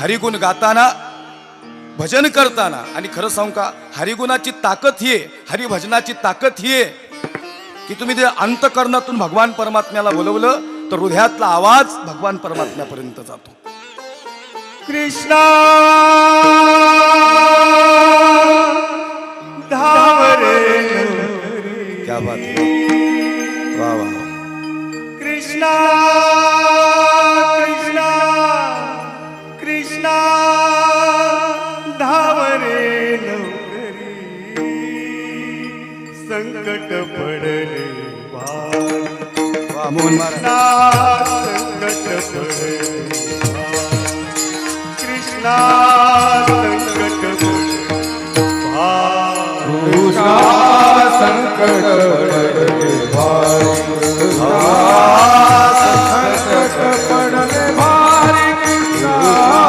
हरिगुण गाताना भजन करताना, आणि खरं सांगू का, हरिगुणाची ताकद ही आहे, हरिभजनाची ताकद ही आहे की तुम्ही ते अंतकरणातून भगवान परमात्म्याला बोलवलं तर हृदयातला आवाज भगवान परमात्म्यापर्यंत जातो. कृष्णा धावरे क्या बात है, वाह वाह. कृष्णा कृष्णा कृष्णा धावरे लवकरी संकट पडले वाह मोहन महाराज. संकट पडले कृष्णा संकट पडले संकट